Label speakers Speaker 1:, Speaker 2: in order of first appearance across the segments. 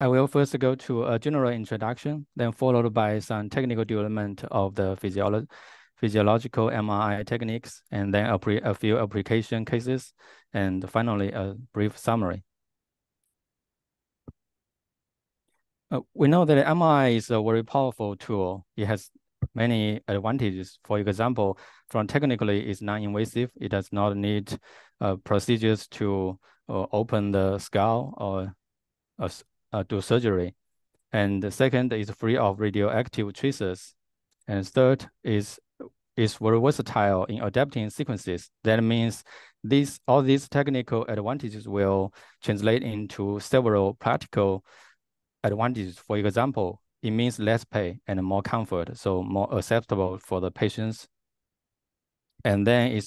Speaker 1: I will first go to a general introduction, then followed by some technical development of the physiological MRI techniques, and then a few application cases, and finally a brief summary. We know that MRI is a very powerful tool. It has many advantages. For example, from technically, it's non-invasive. It does not need procedures to open the skull or do surgery. And the second is free of radioactive traces. And third is very versatile in adapting sequences. That means all these technical advantages will translate into several practical advantages. For example, it means less pay and more comfort, so more acceptable for the patients. And then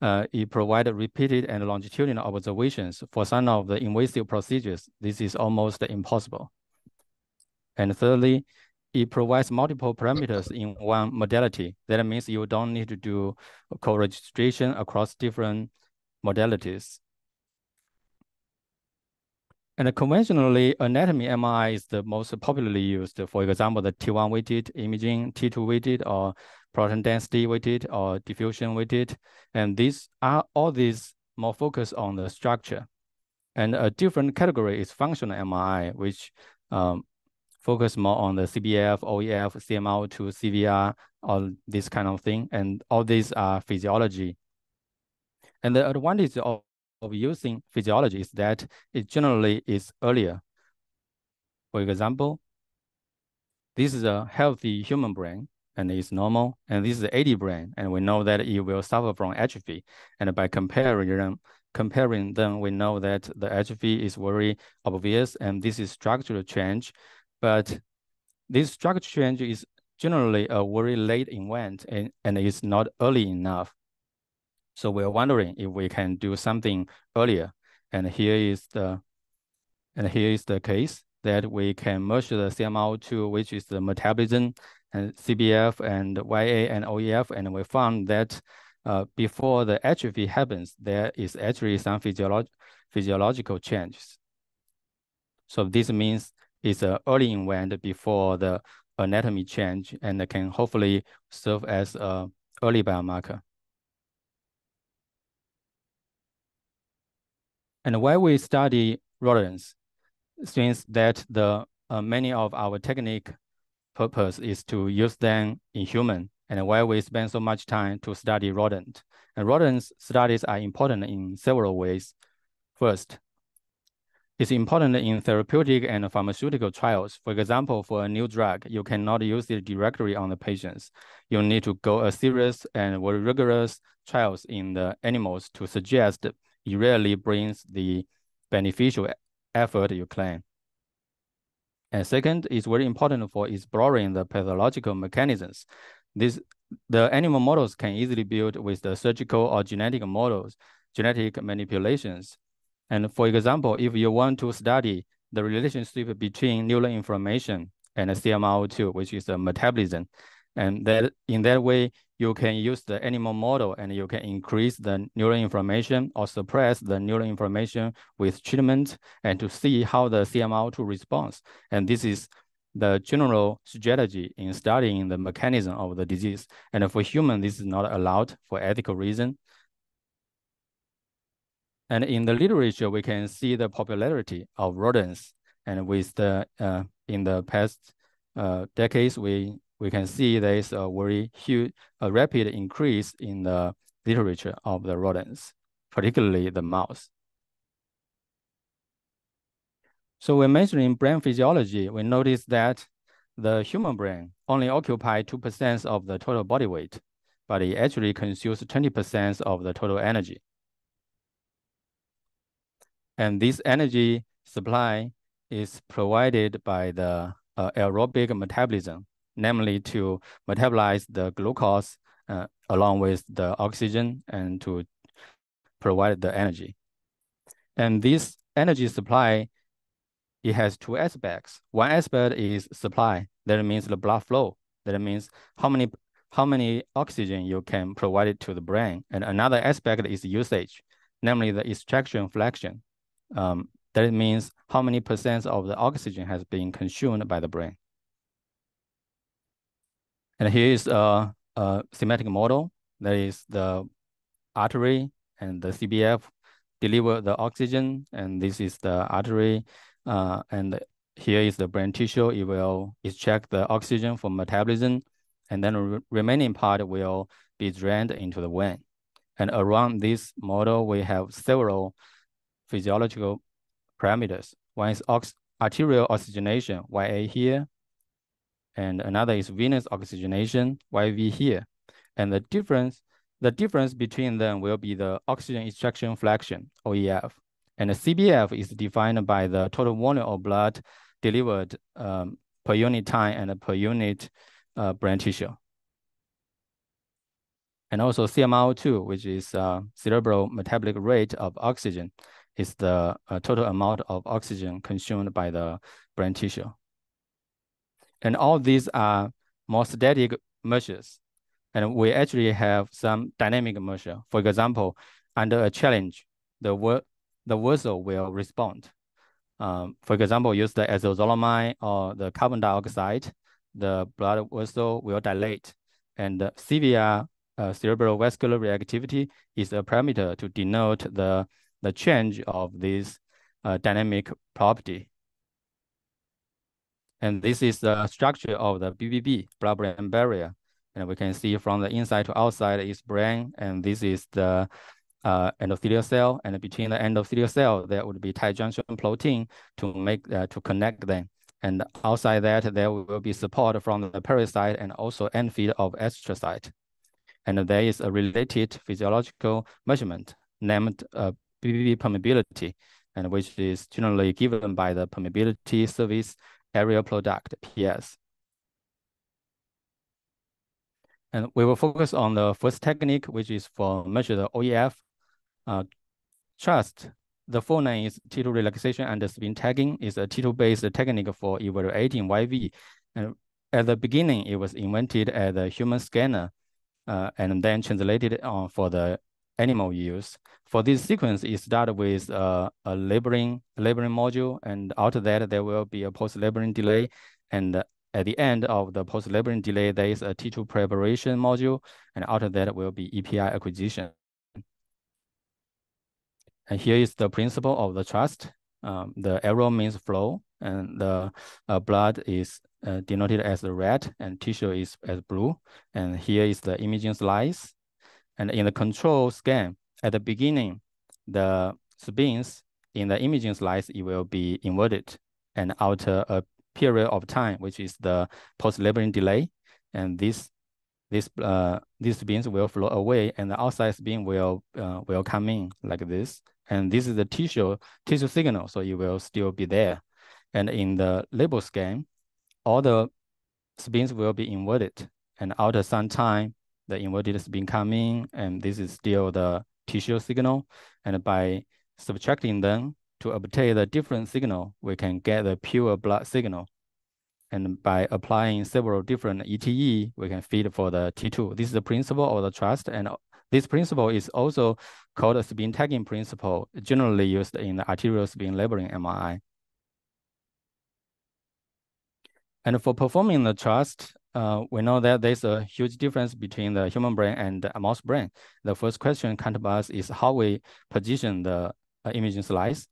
Speaker 1: it provides repeated and longitudinal observations. For some of the invasive procedures, this is almost impossible. And thirdly, it provides multiple parameters in one modality. That means you don't need to do co-registration across different modalities. And conventionally, anatomy MRI is the most popularly used. For example, the T1 weighted imaging, T2 weighted, or proton density weighted, or diffusion weighted. And all these more focused on the structure. And a different category is functional MRI, which focus more on the CBF, OEF, CML2, CVR, all this kind of thing. And all these are physiology. And the advantage of using physiology is that it generally is earlier. For example, this is a healthy human brain and it's normal. And this is an 80 brain, and we know that it will suffer from atrophy. And by comparing them, we know that the atrophy is very obvious, and this is structural change. But this structure change is generally a very late event and is not early enough. So we're wondering if we can do something earlier. And here is the case that we can measure the CML2, which is the metabolism, and CBF and YA and OEF, and we found that before the atrophy happens, there is actually some physiological changes. So this means it's an early event before the anatomy change and can hopefully serve as an early biomarker. And why we study rodents, since that many of our technique purpose is to use them in human, and why we spend so much time to study rodent. And rodents studies are important in several ways. First, it's important in therapeutic and pharmaceutical trials. For example, for a new drug, you cannot use it directly on the patients. You need to go a serious and very rigorous trials in the animals to suggest it really brings the beneficial effort you claim. And second, it's very important for exploring the pathological mechanisms. The animal models can easily build with the surgical or genetic models, genetic manipulations. And for example, if you want to study the relationship between neural inflammation and CML2, which is the metabolism, and that in that way, you can use the animal model and you can increase the neural inflammation or suppress the neural inflammation with treatment and to see how the CML2 responds. And this is the general strategy in studying the mechanism of the disease. And for human, this is not allowed for ethical reason. And in the literature, we can see the popularity of rodents. And with the in the past decades, we can see there is a very huge, rapid increase in the literature of the rodents, particularly the mouse. So when measuring brain physiology, we notice that the human brain only occupies 2% of the total body weight, but it actually consumes 20% of the total energy. And this energy supply is provided by the aerobic metabolism, namely to metabolize the glucose along with the oxygen and to provide the energy. And this energy supply, it has two aspects. One aspect is supply. That means the blood flow. That means how many oxygen you can provide it to the brain. And another aspect is usage, namely the extraction fraction. That means how many percent of the oxygen has been consumed by the brain. And here is a schematic model. That is the artery and the CBF deliver the oxygen, and this is the artery, and here is the brain tissue. It will extract the oxygen from metabolism, and then the remaining part will be drained into the vein. And around this model, we have several physiological parameters. One is arterial oxygenation, YA here, and another is venous oxygenation, YV here. And the difference between them will be the oxygen extraction fraction, OEF. And the CBF is defined by the total volume of blood delivered per unit time and per unit brain tissue. And also CMRO2, which is cerebral metabolic rate of oxygen, is the total amount of oxygen consumed by the brain tissue. And all these are more static measures. And we actually have some dynamic measure. For example, under a challenge, the vessel will respond. For example, use the azoxystrobin or the carbon dioxide, the blood vessel will dilate. And the severe cerebral vascular reactivity is a parameter to denote the change of this dynamic property. And this is the structure of the BBB, blood-brain barrier. And we can see from the inside to outside is brain, and this is the endothelial cell, and between the endothelial cell, there would be tight junction protein to connect them. And outside that, there will be support from the pericyte and also end feed of astrocyte. And there is a related physiological measurement named BBB permeability, and which is generally given by the permeability surface area product, PS. And we will focus on the first technique, which is for measure the OEF. Trust, the full name is T2 relaxation and spin tagging, is a T2-based technique for evaluating YV. And at the beginning, it was invented as a human scanner and then translated for the animal use. For this sequence, it started with a labeling module, and after that, there will be a post-labeling delay. And at the end of the post-labeling delay, there is a T2 preparation module, and after that will be EPI acquisition. And here is the principle of the trust. The arrow means flow, and the blood is denoted as red, and tissue is as blue. And here is the imaging slice. And in the control scan, at the beginning, the spins in the imaging slice, it will be inverted. And after a period of time, which is the post-labeling delay, and these spins will flow away, and the outside spin will come in like this. And this is the tissue signal, so it will still be there. And in the label scan, all the spins will be inverted. And after some time, the inverted spin come in, and this is still the tissue signal. And by subtracting them to obtain the different signal, we can get the pure blood signal. And by applying several different ETE, we can feed for the T2. This is the principle of the trust, and this principle is also called a spin tagging principle, generally used in the arterial spin labeling MRI. And for performing the trust, we know that there's a huge difference between the human brain and the mouse brain. The first question come to us is how we position the imaging slice.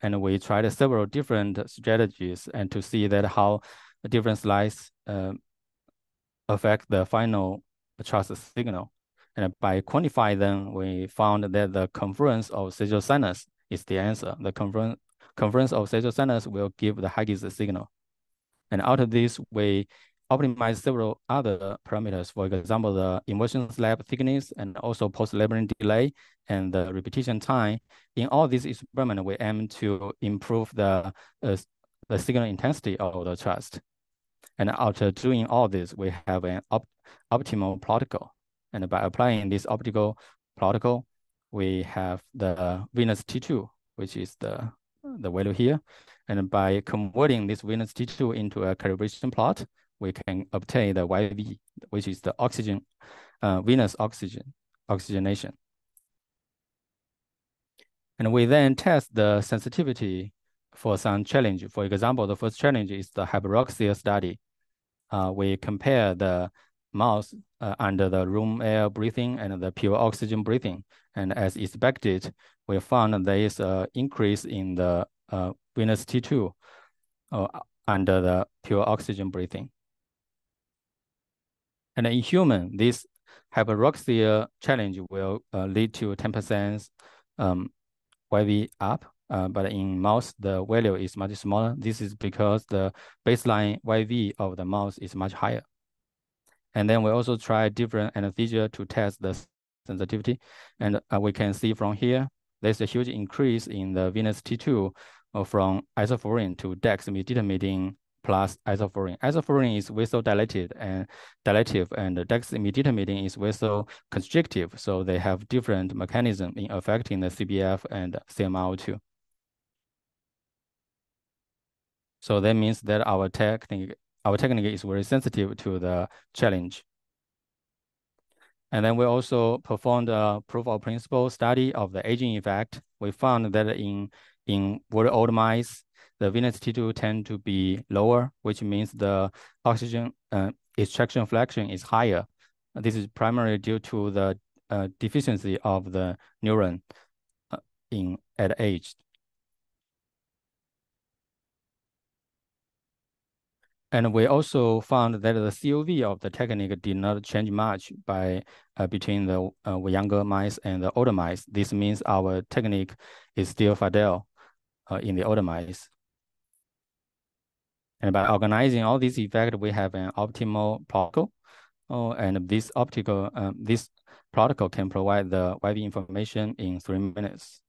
Speaker 1: And we tried several different strategies and to see that how the different slices affect the final trust signal. And by quantifying them, we found that the conference of sagittal sinus is the answer. The conference of sagittal sinus will give the highest signal. And out of this, we optimize several other parameters. For example, the inversion slab thickness and also post-labeling delay and the repetition time. In all these experiments, we aim to improve the signal intensity of the trust. And after doing all this, we have an optimal protocol. And by applying this optical protocol, we have the venous T2, which is the value here. And by converting this venous T2 into a calibration plot, we can obtain the YV, which is the oxygen, venous oxygenation. And we then test the sensitivity for some challenge. For example, the first challenge is the hyperoxia study. We compare the mouse under the room air breathing and the pure oxygen breathing. And as expected, we found there is an increase in the venous T2 under the pure oxygen breathing. And in human, this hyperoxia challenge will lead to 10% YV up, but in mouse, the value is much smaller. This is because the baseline YV of the mouse is much higher. And then we also try different anesthesia to test the sensitivity. And we can see from here, there's a huge increase in the venous T2 from isoflurane to dexmedetomidine plus isoflurane. Isoflurane is vasodilated and dilative, and dexmedetomidine is vasoconstrictive. So they have different mechanism in affecting the CBF and CMRO2. So that means that our technique is very sensitive to the challenge. And then we also performed a proof of principle study of the aging effect. We found that in very old mice, the venous T2 tend to be lower, which means the oxygen extraction fraction is higher. This is primarily due to the deficiency of the neuron at age. And we also found that the COV of the technique did not change much between the younger mice and the older mice. This means our technique is still fidel in the older mice. And by organizing all these effects, we have an optimal protocol. And this protocol can provide the YV information in 3 minutes.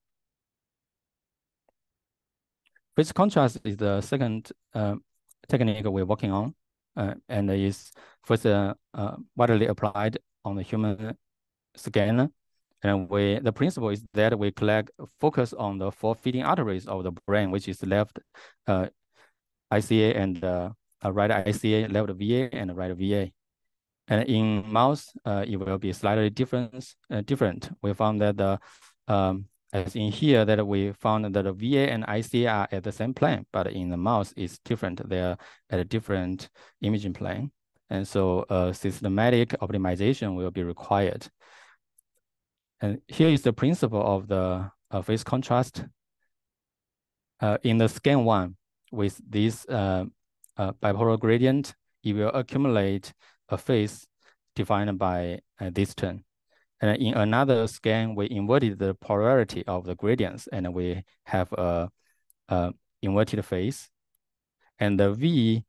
Speaker 1: Phase contrast is the second technique we're working on, and is first widely applied on the human scanner. And the principle is that we focus on the 4 feeding arteries of the brain, which is left ICA and right ICA, left VA, and right VA. And in mouse, it will be slightly different. We found that as in here, that we found that the VA and ICA are at the same plane, but in the mouse, it's different. They're at a different imaging plane. And so systematic optimization will be required. And here is the principle of the phase contrast. In the scan 1, with this bipolar gradient, it will accumulate a phase defined by this term. And in another scan, we inverted the polarity of the gradients, and we have a inverted phase. And the V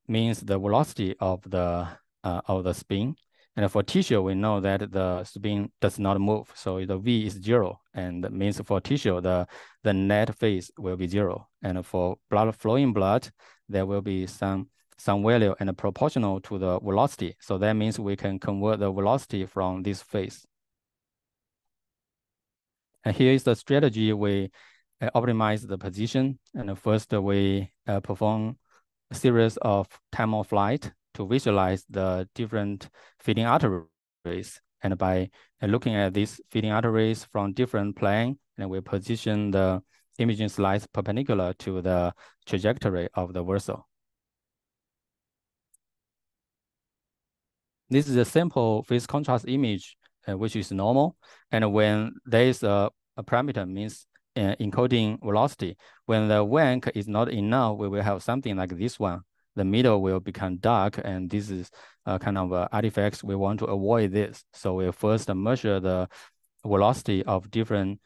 Speaker 1: means the velocity of the spin. And for tissue, we know that the spin does not move, so the V is 0, and that means for tissue, the net phase will be 0. And for flowing blood, there will be some value and proportional to the velocity. So that means we can convert the velocity from this phase. And here is the strategy. We optimize the position. And first we perform a series of time of flight to visualize the different feeding arteries. And by looking at these feeding arteries from different plane, and we position the imaging slice perpendicular to the trajectory of the vessel. This is a simple phase contrast image, which is normal. And when there is a parameter, means encoding velocity, when the wank is not enough, we will have something like this one. The middle will become dark, and this is kind of artifacts. We want to avoid this. So we first measure the velocity of different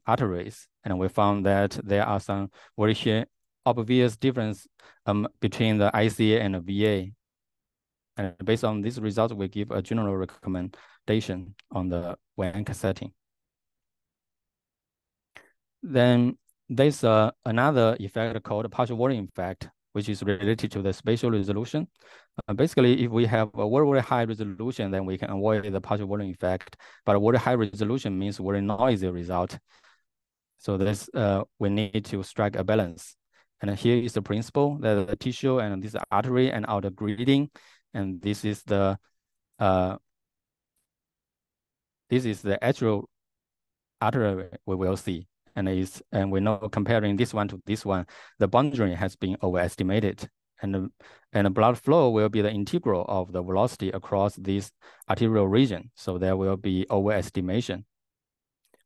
Speaker 1: arteries. And we found that there are some very obvious difference between the ICA and the VA. And based on these results, we give a general recommendation on the wank setting. Then there's another effect called partial volume effect, which is related to the spatial resolution. Basically, if we have a very, very high resolution, then we can avoid the partial volume effect. But very high resolution means very noisy result. So this we need to strike a balance. And here is the principle that the tissue and this artery and outer grading, and this is the actual artery we will see. and we know comparing this one to this one, the boundary has been overestimated, and the blood flow will be the integral of the velocity across this arterial region. So there will be overestimation.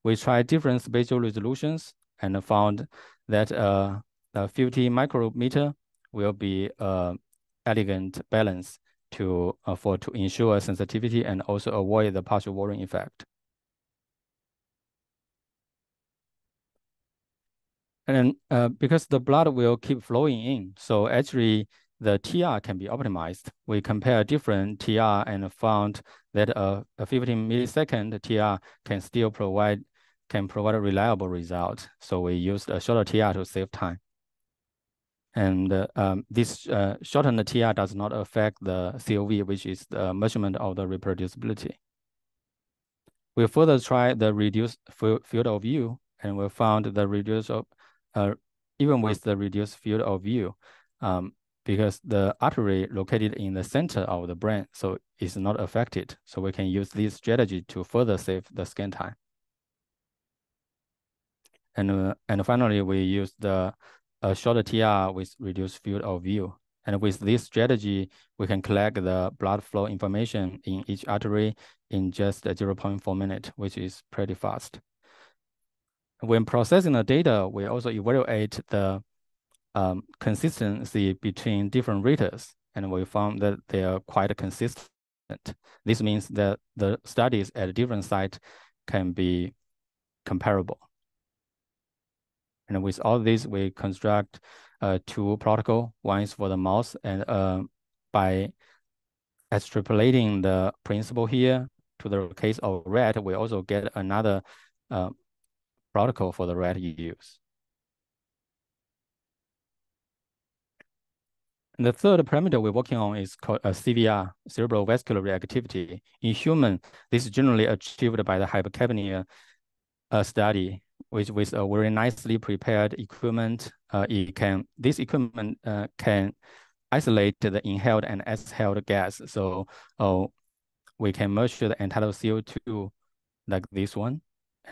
Speaker 1: We tried different spatial resolutions and found that the 50 micrometer will be elegant balance to ensure sensitivity and also avoid the partial warring effect. And because the blood will keep flowing in, so actually the TR can be optimized. We compare different TR and found that a 15 millisecond TR can still provide a reliable result. So we used a shorter TR to save time. And this shortened TR does not affect the COV, which is the measurement of the reproducibility. We further tried the reduced field of view, and we found the reduce of even with the reduced field of view, because the artery located in the center of the brain, so it's not affected. So we can use this strategy to further save the scan time. And finally, we use the shorter TR with reduced field of view. And with this strategy, we can collect the blood flow information in each artery in just 0.4 minutes, which is pretty fast. When processing the data, we also evaluate the consistency between different raters, and we found that they are quite consistent. This means that the studies at different sites can be comparable. And with all this, we construct two protocol. One is for the mouse, and by extrapolating the principle here to the case of rat, we also get another protocol for the rat use. And the third parameter we're working on is called CVR, cerebral vascular reactivity. In human, this is generally achieved by the hypercapnia study, which with a very nicely prepared equipment. This equipment can isolate the inhaled and exhaled gas. So we can measure the entitled CO2 like this one,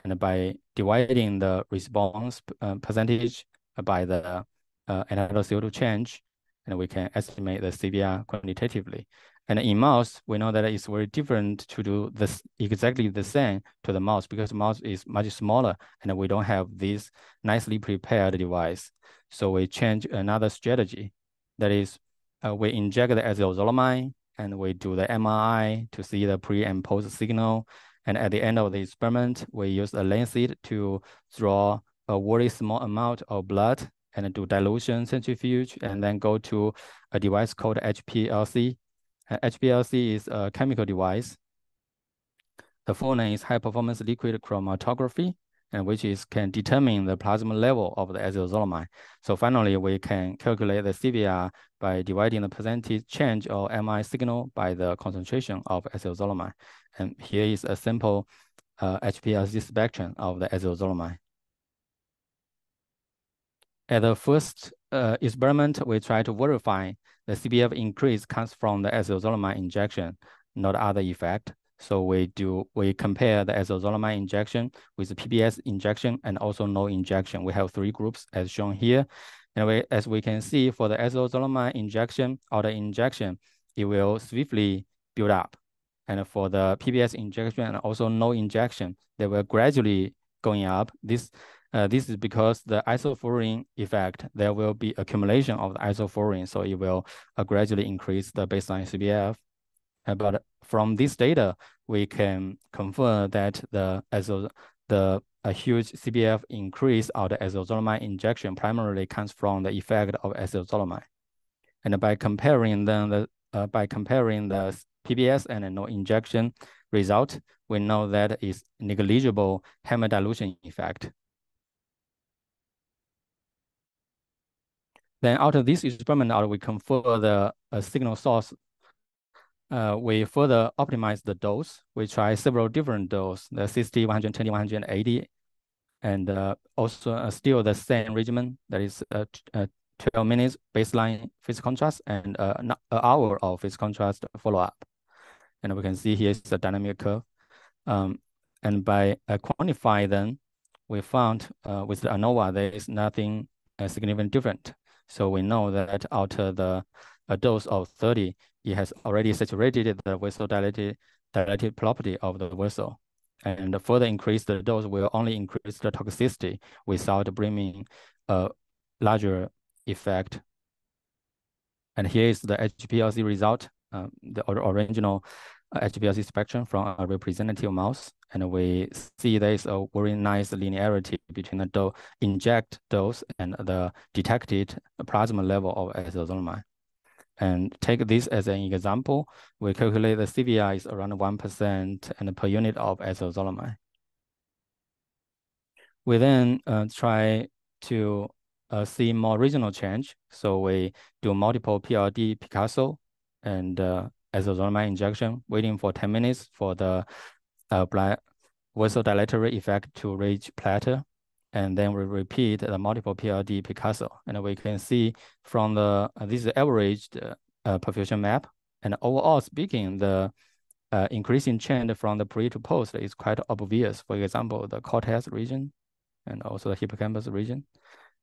Speaker 1: and by dividing the response percentage by the entitled CO2 change, and we can estimate the CVR quantitatively. And in mouse, we know that it's very different to do this exactly the same to the mouse, because mouse is much smaller and we don't have this nicely prepared device. So we change another strategy. That is, we inject the acylzolamide and we do the MRI to see the pre and post signal. And at the end of the experiment, we use a lancet to draw a very small amount of blood and do dilution centrifuge, and then go to a device called HPLC. HPLC is a chemical device. The full name is high performance liquid chromatography, and which can determine the plasma level of the acylzolamide. So finally, we can calculate the CVR by dividing the percentage change of MI signal by the concentration of acylzolamide. And here is a simple HPLC spectrum of the acylzolamide. At the first experiment, we try to verify the CPF increase comes from the acylzolamide injection, not other effect. So we compare the acylzolamide injection with the PBS injection and also no injection. We have three groups as shown here. And as we can see, for the acylzolamide injection or the injection, it will swiftly build up. And for the PBS injection and also no injection, they will gradually going up. This is because the isoforine effect, there will be accumulation of the isoforine, so it will gradually increase the baseline CPF. But from this data, we can confirm that a huge CPF increase of the acylzolamide injection primarily comes from the effect of acylzolamide. And by comparing the PBS and no injection result, we know that is negligible hemodilution effect. Then out of this experiment, we confer the signal source. We further optimize the dose. We try several different doses, the 60, 120, 180, and also still the same regimen. That is 12 minutes baseline phase contrast and an hour of phase contrast follow-up. And we can see here is the dynamic curve. And by quantify them, we found with the ANOVA, there is nothing significant different. So we know that after a dose of 30, it has already saturated the vasodilated property of the vessel. And further increase the dose will only increase the toxicity without bringing a larger effect. And here is the HPLC result, the original HPLC spectrum from a representative mouse. And we see there is a very nice linearity between the inject dose and the detected plasma level of azoxystrobin. And take this as an example, we calculate the CVR is around 1% and per unit of azoxystrobin. We then try to see more regional change. So we do multiple PLD Picasso and azoxystrobin injection, waiting for 10 minutes for the vasodilatory effect to reach plateau. And then we repeat the multiple PLD Picasso. And we can see from the, this is averaged perfusion map. And overall speaking, the increasing trend from the pre to post is quite obvious. For example, the cortex region and also the hippocampus region.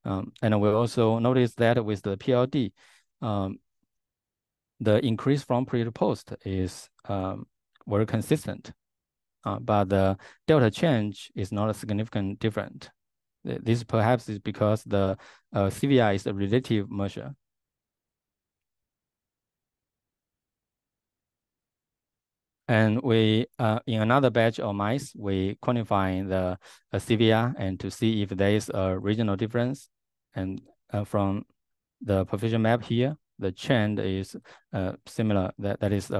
Speaker 1: And we also notice that with the PLD, the increase from pre to post is very consistent. But the delta change is not a significant different. This perhaps is because the CVR is a relative measure. And we, in another batch of mice, we quantify the CVR and to see if there is a regional difference. And from the perfusion map here, the trend is similar. That is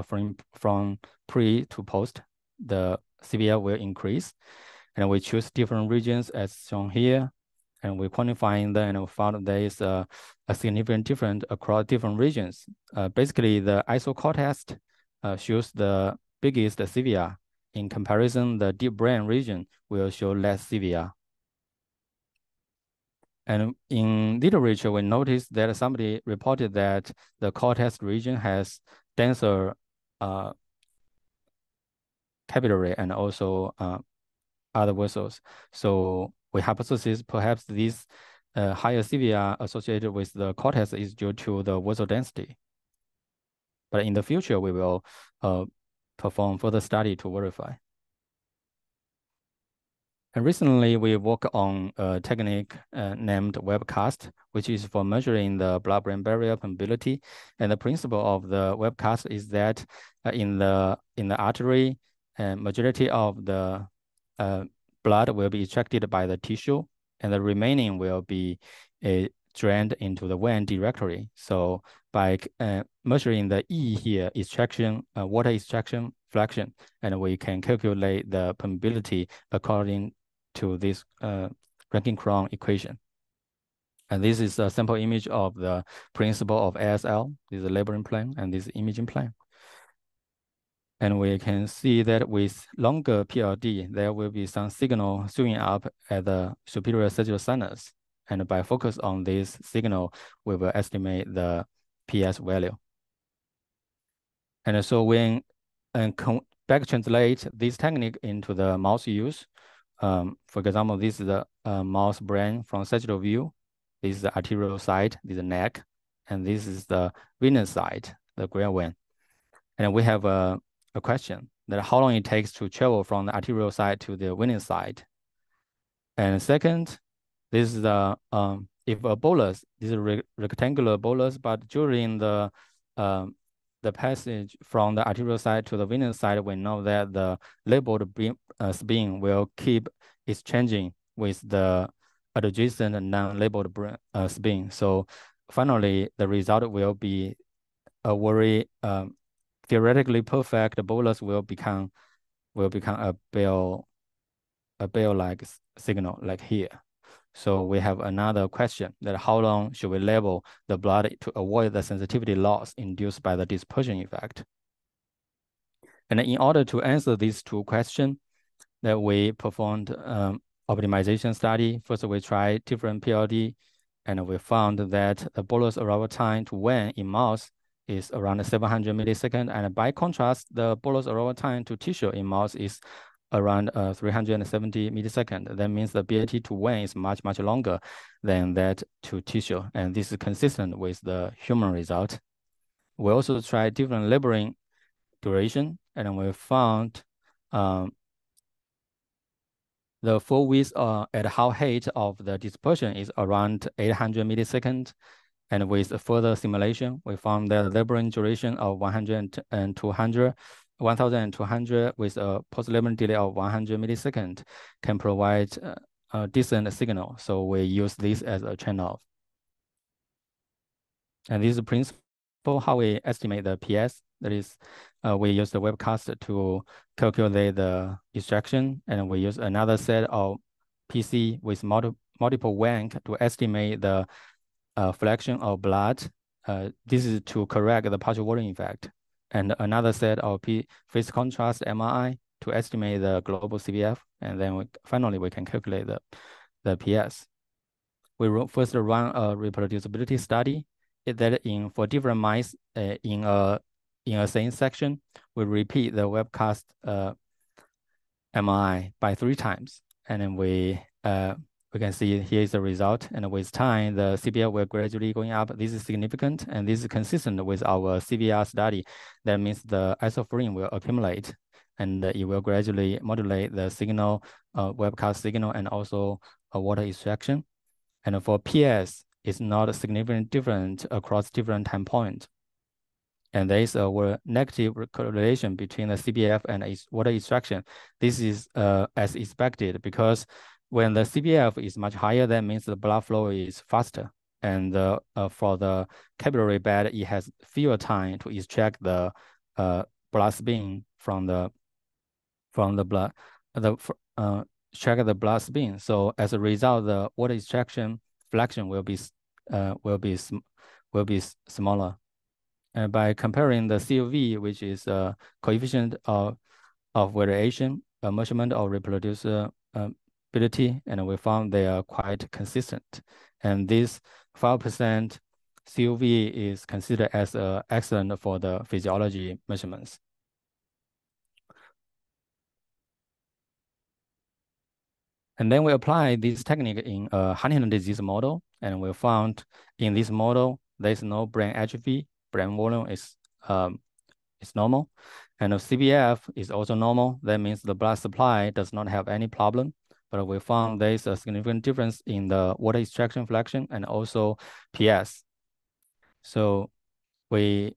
Speaker 1: from pre to post, the CVR will increase. And we choose different regions as shown here. And we quantifying them and we found there is a significant difference across different regions. Basically, the isocortex shows the biggest CVR. In comparison, the deep brain region will show less CVR. And in literature, we noticed that somebody reported that the cortex region has denser capillary and also other vessels. So we hypothesize perhaps this higher CVR associated with the cortex is due to the vessel density. But in the future, we will perform further study to verify. And recently, we work on a technique named webcast, which is for measuring the blood-brain barrier permeability. And the principle of the webcast is that in the artery, majority of the blood will be extracted by the tissue, and the remaining will be drained into the vein directly. So by measuring the E here, extraction, water extraction fraction, and we can calculate the permeability according to this Rankin-Cron equation. And this is a sample image of the principle of ASL. This is a labeling plane and this is imaging plane. And we can see that with longer PLD, there will be some signal showing up at the superior sagittal sinus. And by focus on this signal, we will estimate the PS value. And so when back translate this technique into the mouse use, for example, this is the mouse brain from sagittal view. This is the arterial side, this is the neck, and this is the venous side, the gray vein. And we have a question that how long it takes to travel from the arterial side to the venous side. And second, this is the if a bolus, this is a rectangular bolus, but during the passage from the arterial side to the venous side, we know that the labeled spin will keep exchanging with the adjacent non-labeled spin. So finally, the result will be a very theoretically perfect bolus will become a bell-like signal like here. So we have another question that how long should we label the blood to avoid the sensitivity loss induced by the dispersion effect? And in order to answer these two questions, that we performed optimization study. First, we tried different PLD, and we found that the bolus arrival time to vein in mouse is around 700 milliseconds. And by contrast, the bolus arrival time to tissue in mouse is around 370 milliseconds. That means the BAT to wane is much, much longer than that to tissue. And this is consistent with the human result. We also tried different labeling duration, and we found the full width at how height of the dispersion is around 800 milliseconds. And with further simulation, we found that the labeling duration of 1,200 with a post-labeling delay of 100 milliseconds can provide a decent signal. So we use this as a trade-off. And this is the principle how we estimate the PS. That is, we use the webcast to calculate the extraction, and we use another set of PC with multiple wank to estimate the fraction of blood. This is to correct the partial volume effect. And another set of phase contrast MRI to estimate the global CBF. And then finally, we can calculate the PS. We first run a reproducibility study that for different mice in a same section, we repeat the webcast MRI by 3 times. And then we can see here is the result. And with time, the CBL will gradually going up. This is significant, and this is consistent with our CVR study. That means the isoforine will accumulate, and it will gradually modulate the signal, webcast signal, and also water extraction. And for PS, it's not significantly different across different time points. And there is a negative correlation between the CBF and water extraction. This is as expected, because when the CBF is much higher, that means the blood flow is faster. And for the capillary bed, it has fewer time to extract the blood spin from the blood, extract the blood spin. So as a result, the water extraction fraction will be smaller. And by comparing the COV, which is a coefficient of variation, a measurement of reproducibility, and we found they are quite consistent. And this 5% COV is considered as excellent for the physiology measurements. And then we apply this technique in a Huntington disease model, and we found in this model, there's no brain atrophy. Brain volume is normal, and the CBF is also normal. That means the blood supply does not have any problem. But we found there's a significant difference in the water extraction fraction and also PS. So we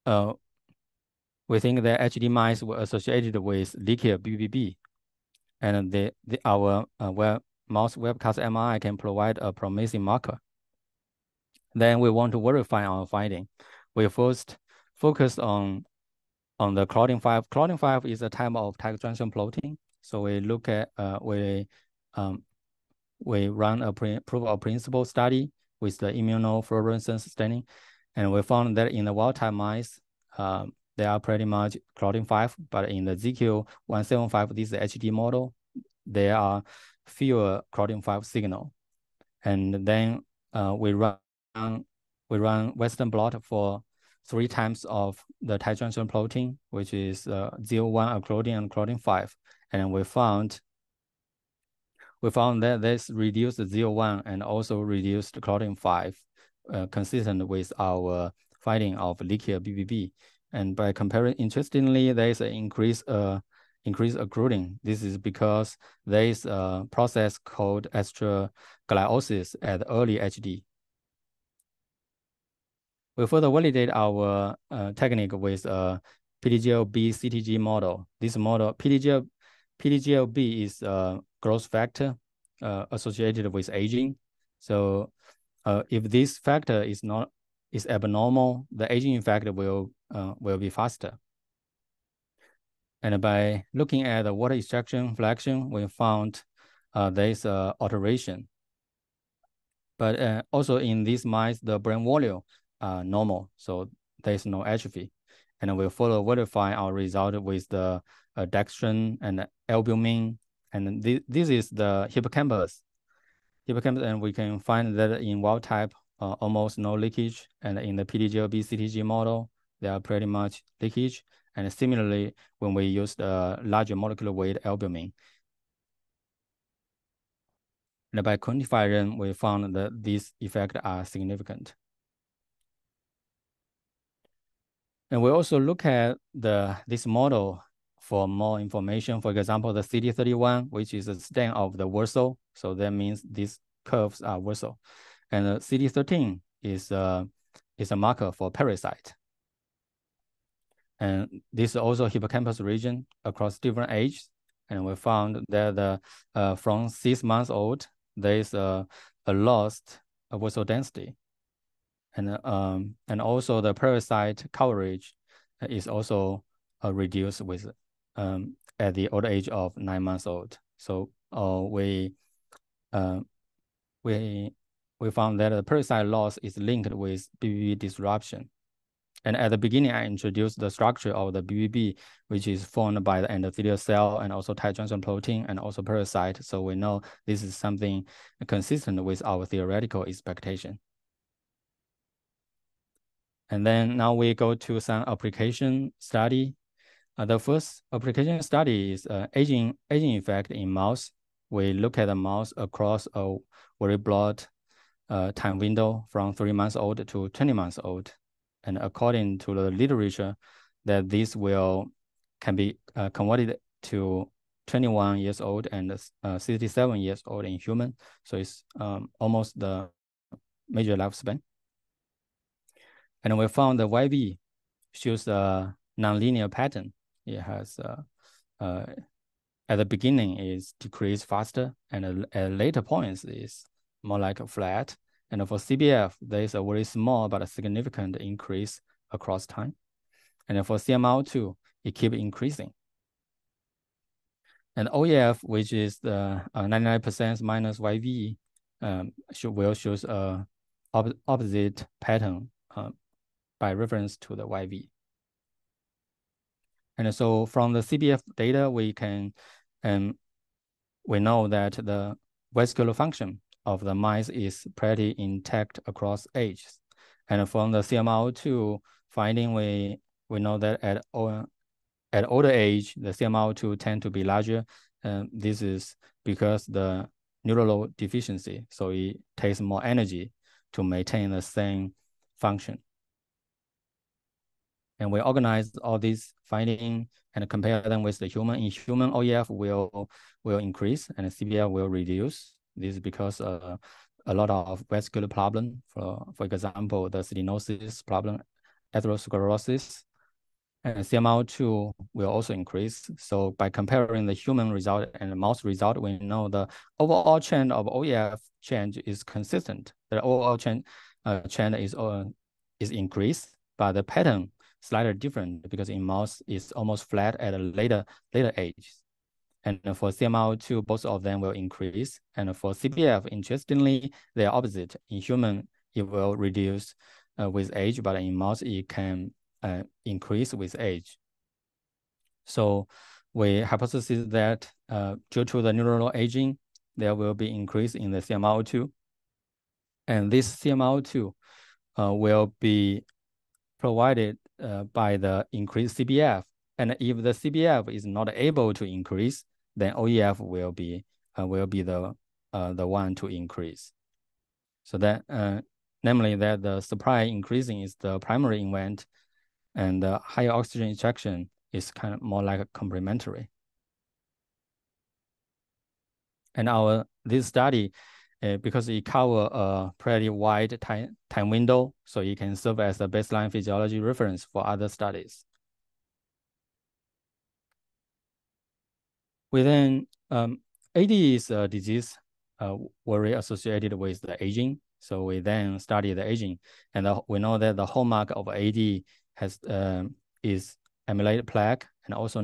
Speaker 1: think that HD mice were associated with leakier BBB, and our mouse webcast MRI can provide a promising marker. Then we want to verify our finding. We first focus on the Claudin 5. Claudin 5 is a type of tight junction protein. So we look at we run a proof of principle study with the immunofluorescence staining, and we found that in the wild type mice, they are pretty much Claudin 5, but in the ZQ175, this is the HD model, there are fewer Claudin 5 signal. And then we run Western blot for 3 times of the tight junction protein, which is 0,1 Claudin and Claudin 5. And we found that this reduced 0,1 and also reduced Claudin 5, consistent with our finding of leakier BBB. And by comparing, interestingly, there is an increase accruing. This is because there is a process called astrogliosis at early HD. We further validate our technique with a PDGL-B CTG model. This model, PDGL-B is a growth factor associated with aging. So if this factor is abnormal, the aging effect will be faster. And by looking at the water extraction fraction, we found there is an alteration. But also in these mice, the brain volume normal, so there is no atrophy. And we further verify our result with the dextrin and albumin. And this is the hippocampus. And we can find that in wild type, almost no leakage. And in the PDGL-B CTG model, they are pretty much leakage. And similarly, when we used larger molecular weight albumin, and by quantifying them, we found that these effects are significant. And we also look at this model for more information. For example, the CD31, which is a stain of the Warsaw. So that means these curves are Warsaw. And the CD13 is a marker for parasite. And this is also hippocampus region across different ages. And we found that from 6 months old, there is a lost Warsaw density. And also the parasite coverage is also reduced with at the old age of 9 months old. So we found that the parasite loss is linked with BBB disruption. And at the beginning, I introduced the structure of the BBB, which is formed by the endothelial cell and also tight junction protein and also parasite. So we know this is something consistent with our theoretical expectation. And then now we go to some application study. The first application study is aging effect in mouse. We look at the mouse across a very broad time window from 3 months old to 20 months old. And according to the literature, that this can be converted to 21 years old and 67 years old in human. So it's almost the major lifespan. And we found the YV shows a nonlinear pattern. It has at the beginning is decreased faster, and at later points is more like a flat. And for CBF, there is a very small but a significant increase across time. And for CML2, it keeps increasing. And OEF, which is the 99% minus YV, will shows a opposite pattern by reference to the YV. And so from the CBF data, we know that the vascular function of the mice is pretty intact across ages. And from the CML2 finding, we know that at older age, the CML2 tend to be larger. And this is because the neural deficiency. So it takes more energy to maintain the same function. And we organize all these findings and compare them with the human. In human, OEF will increase and CBF will reduce. This is because a lot of vascular problem, for example, the stenosis problem, atherosclerosis, and CML2 will also increase. So by comparing the human result and the mouse result, we know the overall trend of OEF change is consistent. The overall trend is increased, but the pattern slightly different because in mouse it's almost flat at a later age. And for CML2, both of them will increase. And for CBF, interestingly, they are opposite. In human, it will reduce with age, but in mouse, it can increase with age. So we hypothesize that due to the neuronal aging, there will be increase in the CML2. And this CML2 will be provided by the increased CBF. And if the CBF is not able to increase, then OEF will be the one to increase. So that namely that the supply increasing is the primary event, and the higher oxygen extraction is kind of more like a complementary. And this study, because it covers a pretty wide time window, so it can serve as a baseline physiology reference for other studies. Within AD is a disease very associated with the aging. So we then study the aging, and we know that the hallmark of AD is amyloid plaque and also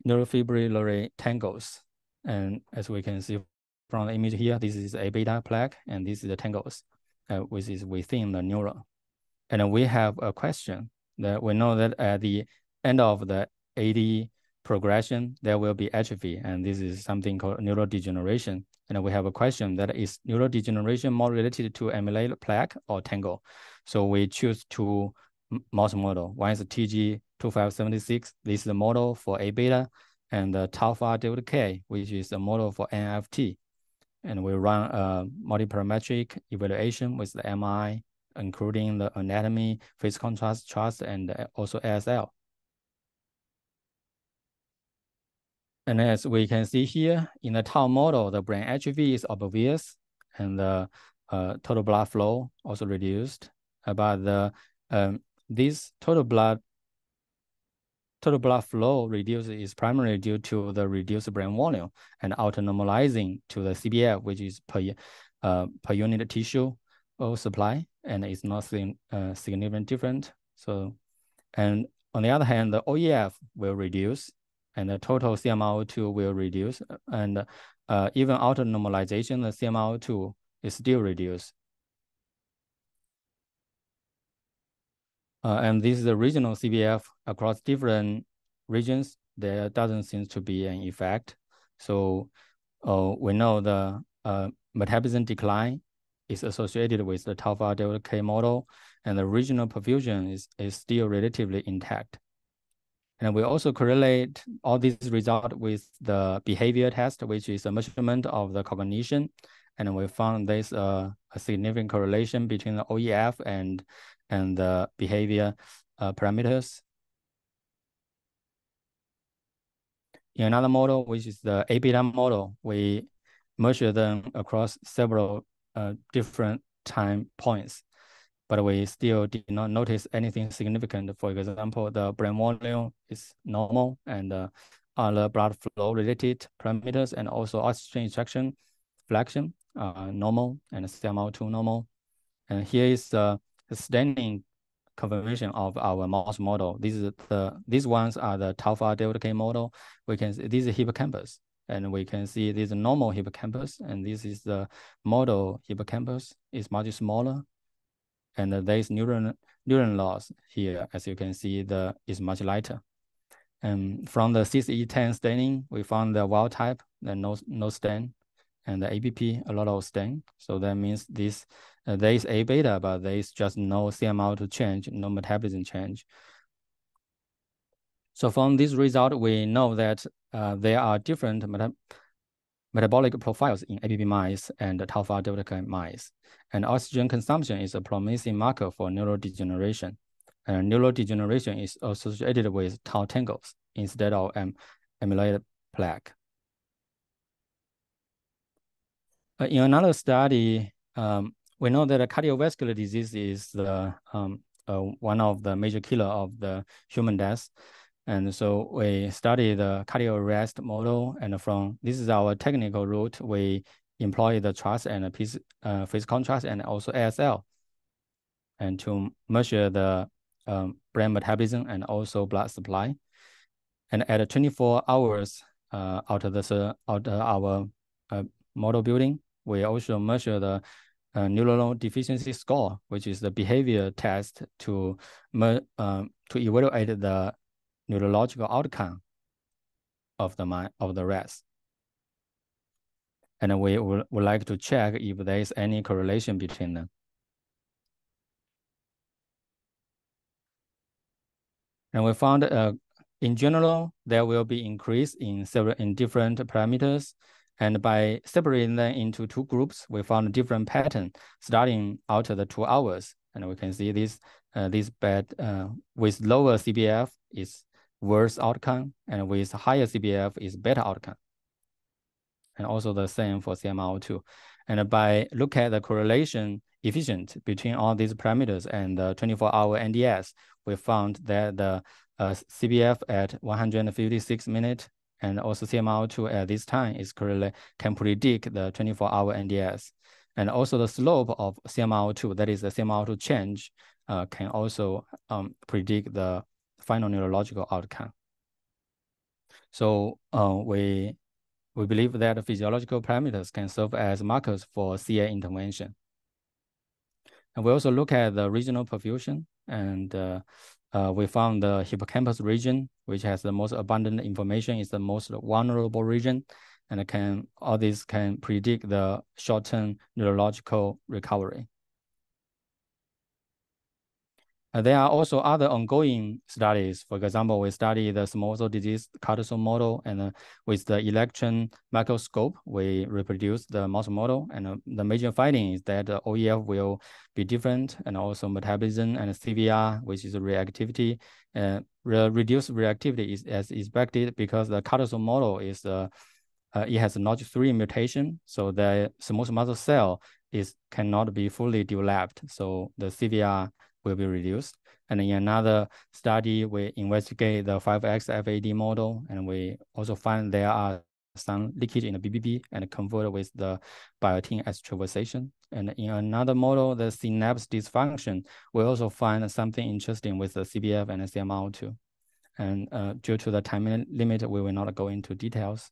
Speaker 1: neurofibrillary tangles. And as we can see from the image here, this is a beta plaque, and this is the tangles, which is within the neuron. And we have a question that we know that at the end of the AD progression, there will be atrophy, and this is something called neurodegeneration. And we have a question that is neurodegeneration more related to amyloid plaque or tangle? So we choose to mouse model. One is TG2576. This is the model for A beta, and the tau phi delta K, which is the model for NFT. And we run a multiparametric evaluation with the MI, including the anatomy, phase contrast charts, and also ASL. And as we can see here, in the tau model, the brain atrophy is obvious, and the total blood flow also reduced. But this total blood flow reduced is primarily due to the reduced brain volume and auto-normalizing to the CBF, which is per unit tissue supply, and it's not significantly different. So, and on the other hand, the OEF will reduce, and the total CMRO2 will reduce, and even auto-normalization, the CMRO2 is still reduced. And this is the regional CBF across different regions. There doesn't seem to be an effect. So we know the metabolism decline is associated with the tau phi delta K model, and the regional perfusion is still relatively intact. And we also correlate all these results with the behavior test, which is a measurement of the cognition. And we found there's a significant correlation between the OEF and the behavior parameters. In another model, which is the A beta model, we measure them across several different time points, but we still did not notice anything significant. For example, the brain volume is normal, and other blood flow related parameters, and also oxygen extraction fraction normal, and CMRO2 normal. And here is the standing confirmation of our mouse model. These ones are the tau phi delta K model. We can see this is hippocampus, and we can see this is normal hippocampus, and this is the model hippocampus. It's much smaller, and there is neuron loss here. As you can see, is much lighter. And from the CSE10 staining, we found the wild type, the no stain, and the ABP a lot of stain. So that means this there is A beta, but there is just no CMR2 change, no metabolism change. So from this result, we know that there are different metabolic profiles in ABP mice and tau phi delta K mice. And oxygen consumption is a promising marker for neurodegeneration. And neurodegeneration is associated with tau tangles instead of amyloid plaque. In another study, we know that cardiovascular disease is one of the major killer of the human death. And so we study the cardio arrest model, and this is our technical route. We employ the TRUST and phase contrast and also ASL, and to measure the brain metabolism and also blood supply. And at 24 hours out of our model building, we also measure the neuronal deficiency score, which is the behavior test to evaluate the neurological outcome of the rats. And we would like to check if there is any correlation between them. And we found in general, there will be increase in different parameters. And by separating them into two groups, we found a different pattern starting out of the 2 hours. And we can see this bad with lower CBF is worse outcome, and with higher CBF is better outcome. And also the same for CMRO2. And by look at the correlation efficient between all these parameters and the 24-hour NDS, we found that the CBF at 156 minutes and also CMRO2 at this time can predict the 24-hour NDS. And also the slope of CMRO2, that is the CMRO2 change, can also predict the final neurological outcome. So we believe that physiological parameters can serve as markers for CA intervention. And we also look at the regional perfusion, and we found the hippocampus region, which has the most abundant information, is the most vulnerable region, and all these can predict the short-term neurological recovery. There are also other ongoing studies. For example, we study the small cell disease CAR T-cell model, and with the electron microscope, we reproduce the mouse model. And the major finding is that OEF will be different, and also metabolism and CVR, which is reactivity. Reduced reactivity is as expected because the CAR T-cell model is it has a Notch3 mutation, so the smooth muscle cell cannot be fully developed. So the CVR will be reduced. And in another study, we investigate the 5X FAD model, and we also find there are some leakage in the BBB and convert with the biotin extravasation. And in another model, the synapse dysfunction, we also find something interesting with the CBF and the CMR2. And due to the time limit, we will not go into details.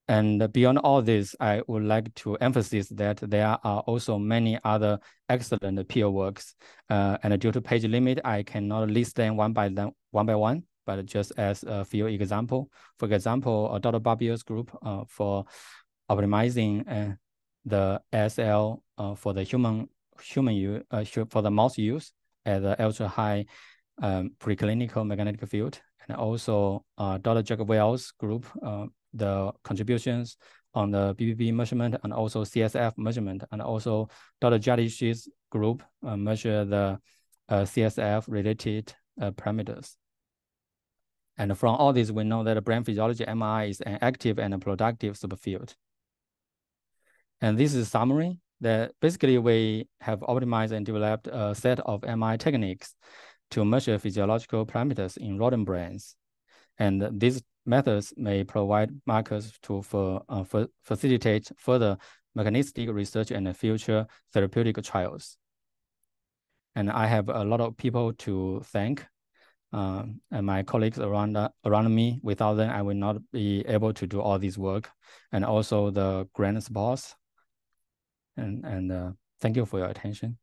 Speaker 1: And beyond all this, I would like to emphasize that there are also many other excellent peer works. And due to page limit, I cannot list them one by one, but just as a few examples. For example, Dr. Barbier's group for optimizing the SL for the human use, for the mouse use at the ultra high preclinical magnetic field. And also Dr. Jack Wells' group, the contributions on the BBB measurement and also CSF measurement, and also Dr. Jadish's group measure the CSF related parameters. And from all this, we know that brain physiology MRI is an active and a productive subfield. And this is a summary that basically we have optimized and developed a set of MRI techniques to measure physiological parameters in rodent brains. And these methods may provide markers to facilitate further mechanistic research and future therapeutic trials. And I have a lot of people to thank, and my colleagues around me. Without them, I will not be able to do all this work, and also the grant supports. And thank you for your attention.